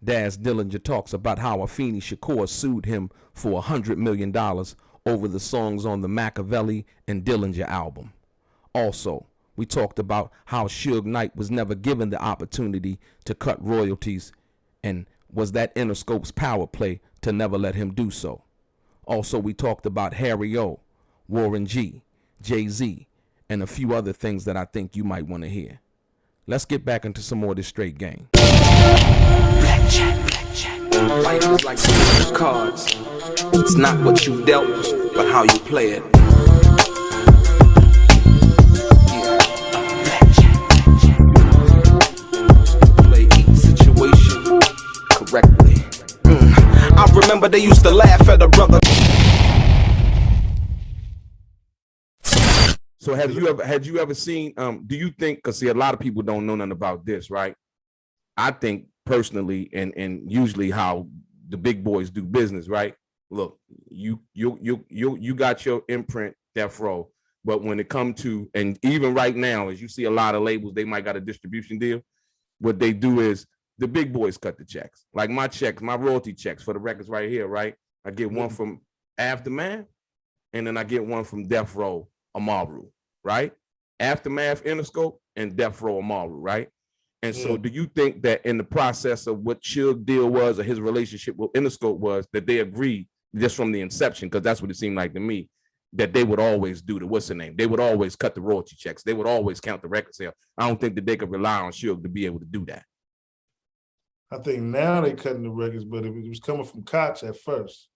Daz Dillinger talks about how Afeni Shakur sued him for $100 million over the songs on the Makaveli and Dillinger album. Also, we talked about how Suge Knight was never given the opportunity to cut royalties, and was that Interscope's power play to never let him do so. Also, we talked about Harry O, Warren G, Jay-Z, and a few other things that I think you might want to hear. Let's get back into some more of this straight game. Black chat. Life is like those cards. It's not what you dealt, but how you play it. Black chat. Play each situation correctly. I remember they used to laugh at a brother. So had you ever seen, do you think, because see, a lot of people don't know nothing about this, right? I think personally, and usually how the big boys do business, right? Look, you got your imprint, Death Row, but when it comes to, and even right now, as you see a lot of labels, they might got a distribution deal. What they do is the big boys cut the checks. Like my checks, my royalty checks for the records right here, right? I get one from Aftermath, and then I get one from Death Row, Amaru, right? Aftermath, Interscope, and Death Row, Amaru, right? And so do you think that in the process of what Suge's deal was, or his relationship with Interscope was, that they agreed just from the inception, because that's what it seemed like to me, that they would always do the, what's the name? They would always cut the royalty checks. They would always count the record sale. I don't think that they could rely on Suge to be able to do that. I think now they cutting the records, but it was coming from Koch at first.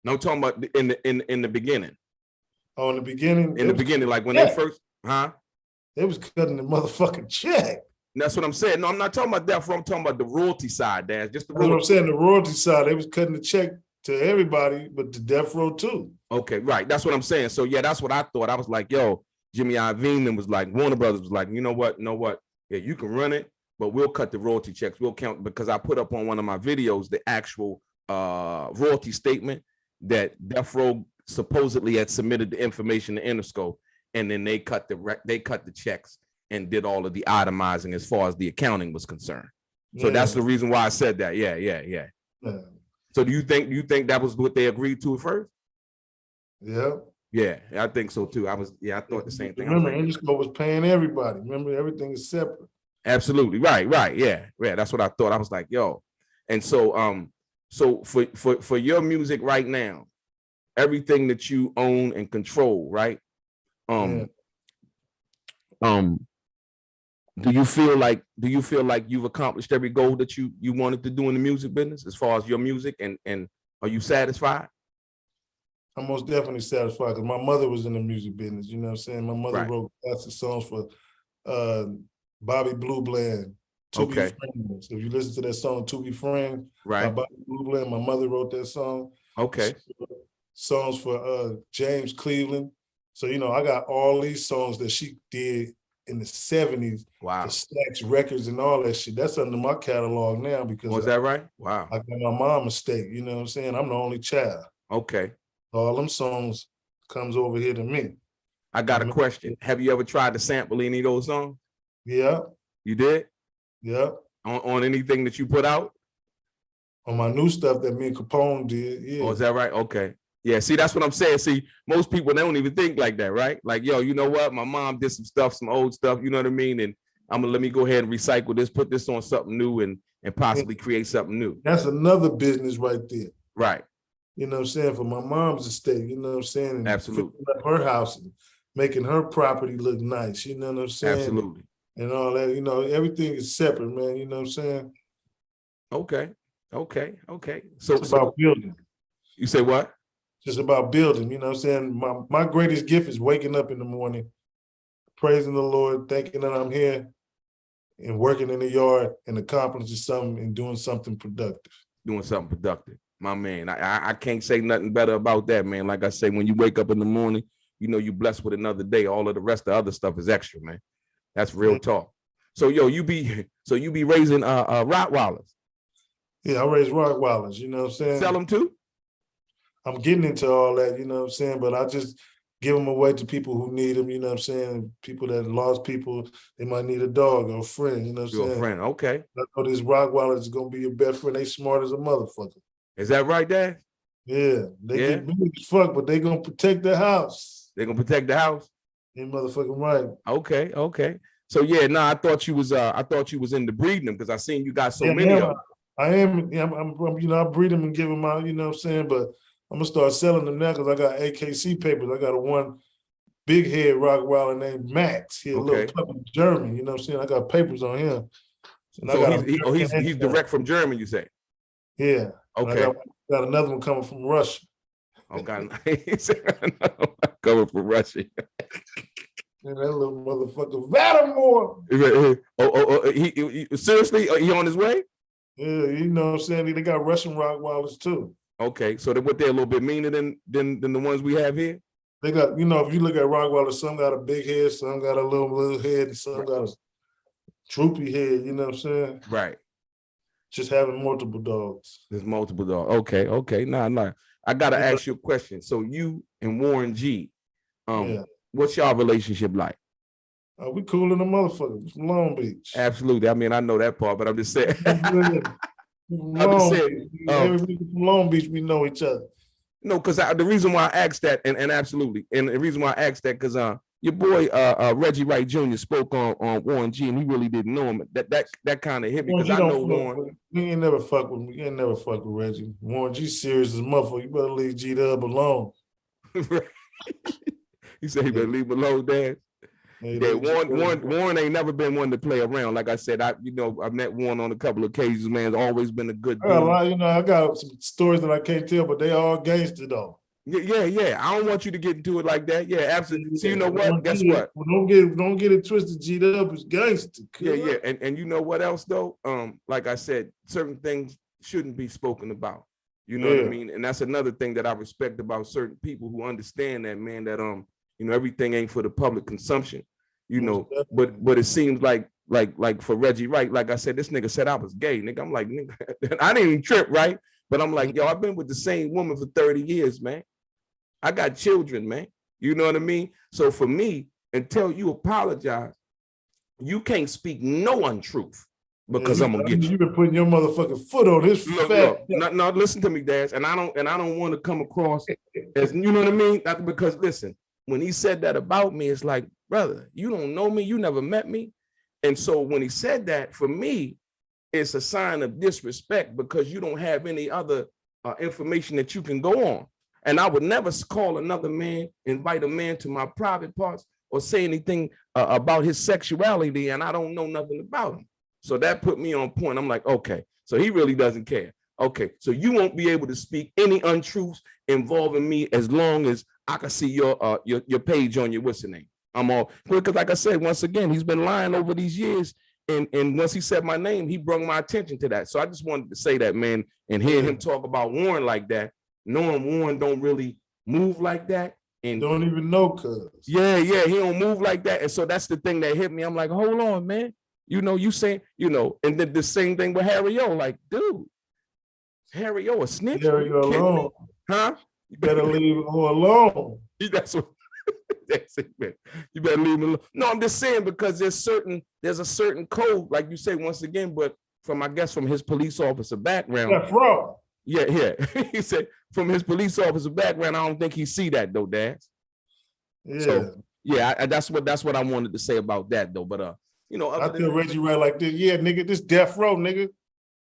No, I'm talking about in the beginning. Oh, in the beginning? In the beginning, like when they first, They was cutting the motherfucking check. That's what I'm saying. No, I'm not talking about that. I'm talking about the royalty side, Dad. Just the royalty. That's what I'm saying. The royalty side, they was cutting the check to everybody, but the Death Row too. Okay, right. That's what I'm saying. So yeah, that's what I thought. I was like, yo, Jimmy Iovine was like, Warner Brothers was like, you know what? Yeah, you can run it, but we'll cut the royalty checks. We'll count, because I put up on one of my videos the actual royalty statement that Death Row supposedly had submitted the information to Interscope, and then they cut the checks and did all of the itemizing as far as the accounting was concerned. So that's the reason why I said that. Yeah. So do you think that was what they agreed to at first? Yeah, I think so too. I thought the same thing. Remember, Interscope was paying everybody. Remember, everything is separate. Absolutely, right. Yeah. That's what I thought. I was like, yo, and so so for your music right now, everything that you own and control, right? Do you feel like you've accomplished every goal that you wanted to do in the music business as far as your music, and are you satisfied? I'm most definitely satisfied, because my mother was in the music business. You know what I'm saying? My mother wrote lots of songs for Bobby Blue Bland, To Be Friends. If you listen to that song, To Be Friends, by Bobby Blue Bland, my mother wrote that song. Songs for James Cleveland. So, you know, I got all these songs that she did in the 70s. Wow. The Stax Records and all that shit. That's under my catalog now, because was that right? Wow. I got my mom estate, you know what I'm saying? I'm the only child. Okay. All them songs comes over here to me. I got a question. Have you ever tried to sample any of those songs? Yeah. You did? Yeah. On anything that you put out? On my new stuff that me and Capone did, yeah. Oh, is that right? Okay. Yeah, see, that's what I'm saying. See, most people, they don't even think like that, right? Like, yo, you know what? My mom did some stuff, some old stuff, you know what I mean? And let me go ahead and recycle this, put this on something new, and possibly create something new. That's another business right there. Right. You know what I'm saying? For my mom's estate, you know what I'm saying? And absolutely. Up her house and making her property look nice, you know what I'm saying? Absolutely. And all that, you know, everything is separate, man, you know what I'm saying? Okay. So it's about building. You say what? Just about building, you know what I'm saying? My greatest gift is waking up in the morning, praising the Lord, thinking that I'm here and working in the yard and accomplishing something and doing something productive. Doing something productive. My man, I can't say nothing better about that, man. Like I say, when you wake up in the morning, you know you're blessed with another day. All of the rest of the other stuff is extra, man. That's real talk. So yo, you be raising Rottweilers. Yeah, I raise Rottweilers, you know what I'm saying? Sell them too? I'm getting into all that, you know what I'm saying? But I just give them away to people who need them, you know what I'm saying? People that lost people, they might need a dog or a friend, you know what I'm saying? Your friend, okay. I know this Rottweiler is gonna be your best friend. They smart as a motherfucker. Is that right, Dad? Yeah, they get big as fuck, but they gonna protect the house. They gonna protect the house? You motherfucking right. Okay, okay. So yeah, no, I thought you was into breeding them because I seen you got so many of them. I am, I'm you know, I breed them and give them out, you know what I'm saying? But I'm gonna start selling them now because I got AKC papers. I got a one big head Rottweiler named Max. He a little puppy German, you know what I'm saying? I got papers on him. And so he's direct from Germany, you say? Yeah. Okay. I got another one coming from Russia. Oh God, coming from Russia. And that little motherfucker, Vatamore. He seriously, he on his way? Yeah, you know what I'm saying? They got Russian Rottweilers too. Okay, so they're a little bit meaner than the ones we have here? They got, you know, if you look at Rottweilers, some got a big head, some got a little head, and some got a droopy head, you know what I'm saying? Right. Just having multiple dogs. There's multiple dogs. Okay. Nah. I gotta ask you a question. So you and Warren G, what's y'all relationship like? We cool in the motherfucker from Long Beach. Absolutely. I mean, I know that part, but I'm just saying. Everybody from Long Beach, we know each other. No, because the reason why I asked that, and absolutely, and the reason why I asked that, because your boy Reggie Wright Jr. spoke on Warren G, and he really didn't know him. That kind of hit me because I know Warren. He ain't never fuck with me. He ain't never fuck with Reggie. Warren G serious as a motherfucker. You better leave G-Dub alone. He said he better leave alone, Dad. Yeah, Warren ain't never been one to play around. Like I said, I met Warren on a couple of occasions, man. It's always been a good dude. I got some stories that I can't tell, but they all gangster though. Yeah. I don't want you to get into it like that. Yeah, absolutely. So you know what? Guess what? Don't get it twisted. G-Dub is gangster. Yeah. And you know what else though? Like I said, certain things shouldn't be spoken about. You know what I mean? And that's another thing that I respect about certain people who understand that, man, that everything ain't for the public consumption. But it seems like for Reggie Wright, like I said, this nigga said I was gay, nigga. I'm like, nigga, I didn't even trip, right? But I'm like, yo, I've been with the same woman for 30 years, man. I got children, man. You know what I mean? So for me, until you apologize, you can't speak no untruth because I'm gonna get you. You've been putting your motherfucking foot on his fat. No, listen to me, Daz. And I don't want to come across as, you know what I mean? Because listen, when he said that about me, it's like, brother, you don't know me, you never met me. And so when he said that, for me, it's a sign of disrespect because you don't have any other information that you can go on. And I would never call another man, invite a man to my private parts or say anything about his sexuality, and I don't know nothing about him. So that put me on point. I'm like, okay, so he really doesn't care. Okay, so you won't be able to speak any untruths involving me as long as I can see your page on your what's the name. I'm all because, like I said, once again, he's been lying over these years, and once he said my name, he brought my attention to that. So I just wanted to say that, man, and hearing him talk about Warren like that, knowing Warren don't really move like that, and don't even know, cuz. Yeah, he don't move like that, and so that's the thing that hit me. I'm like, hold on, man, you saying, and then the same thing with Harry O, like, dude, Harry O a snitch? Harry O alone, huh? You better leave him alone. That's what. That's it, man. You better leave him alone. No, I'm just saying because there's a certain code, like you say once again, but from his police officer background. That's wrong. Yeah. He said from his police officer background, I don't think he see that though, Daz. Yeah. So, yeah, that's what I wanted to say about that though. But I feel Reggie Wright like this. Yeah, nigga, this death row, nigga.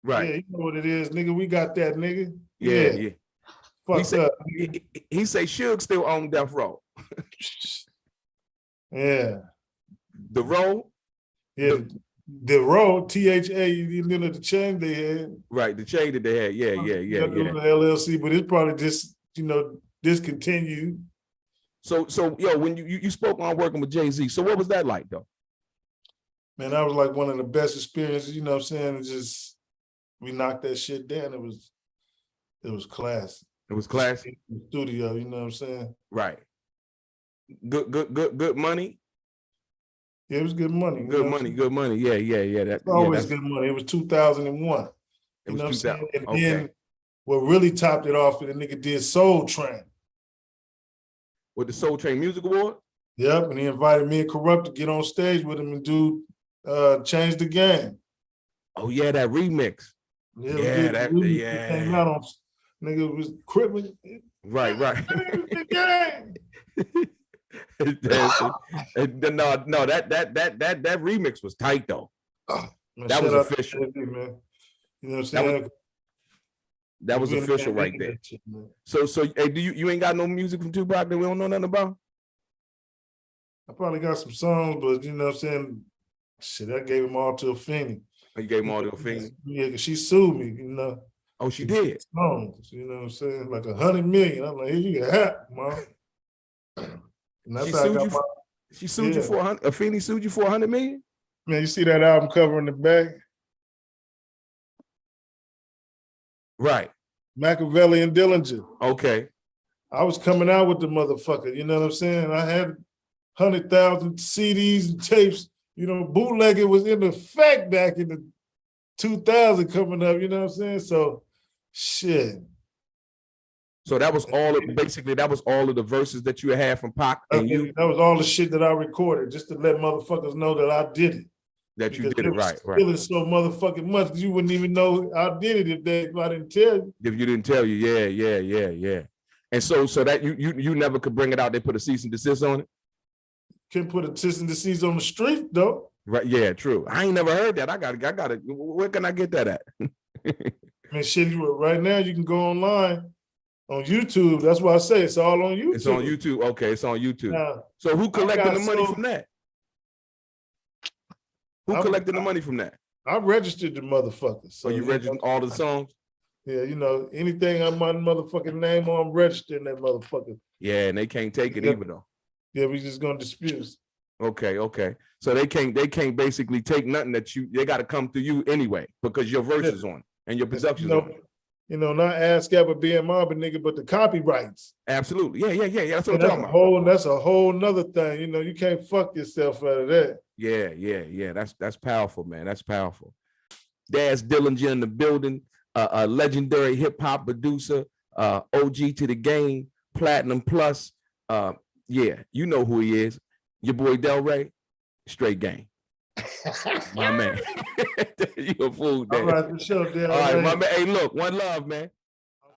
Right. Yeah, you know what it is, nigga. We got that, nigga. Yeah. Fuck up. He say Suge still on death row. Yeah. The row? Yeah. The row, THA, you know the chain they had. Right, the chain that they had. Yeah. The LLC, but it's probably just, discontinued. So yo, when you spoke on working with Jay-Z, so what was that like though? Man, that was like one of the best experiences, you know what I'm saying? It just, we knocked that shit down. It was classic. It was classic. In the studio, you know what I'm saying? Right. Good money. Yeah, it was good money. Good money. Yeah. That's always good money. It was 2001. You know what I'm saying? And then what really topped it off, the nigga did Soul Train. with the Soul Train Music Award. Yep, and he invited me and Corrupt to get on stage with him and do Change the Game. Oh yeah, that remix. Yeah, that came out on, nigga was crippling. Right. The game. No, that remix was tight though. Man, that was official. Man. You know what I'm saying? That was official right there. So hey, do you ain't got no music from Tupac that we don't know nothing about? I probably got some songs, but you know what I'm saying? Shit, I gave him all to Afeni. You gave him all to Afeni? Yeah, because she sued me, you know. Oh, she did? Songs, you know what I'm saying? Like 100 million. I'm like, here you got, Mom. And that's how I got she sued you for 100. Afeni sued you for 100 million? Man, you see that album cover in the back? Right. Makaveli and Dillinger. Okay. I was coming out with the motherfucker, you know what I'm saying? I had 100,000 CDs and tapes, you know, bootlegging was in effect back in the 2000 coming up, you know what I'm saying? So, shit. So that was all of, basically that was all of the verses that you had from Pac, and that was all the shit that I recorded just to let motherfuckers know that I did it. That you did it right. Feeling so motherfucking much you wouldn't even know I did it if I didn't tell you. If you didn't tell you, yeah. And so that you never could bring it out. They put a cease and desist on it. Can't put a cease and desist on the street though. Right? Yeah, true. I ain't never heard that. I got it. Where can I get that at? Man, shit, right now you can go online on YouTube. That's why I say it's all on YouTube. It's on YouTube. Okay, it's on YouTube. Now, so who collected the money from that? Who collected the money from that? I registered the motherfuckers. So you registered all the songs? Yeah, you know, anything on my motherfucking name on, I'm registering that motherfucker. Yeah, and they can't take it either though. Yeah, we just gonna dispute. Okay. So they can't basically take nothing that they gotta come through you anyway, because your verse is on and your production's on. You know, not ASCAP or BMR, but nigga, but the copyrights. Absolutely. Yeah. That's what I'm talking about. That's a whole nother thing. You know, you can't fuck yourself out of that. Yeah. That's powerful, man. That's powerful. Daz Dillinger in the building, a legendary hip hop producer, OG to the game, Platinum Plus. Yeah, you know who he is. Your boy DELRAY, straight game. My man. You a fool, Dan. All right, for sure, Dan. All right, my man. Hey, look, one love, man.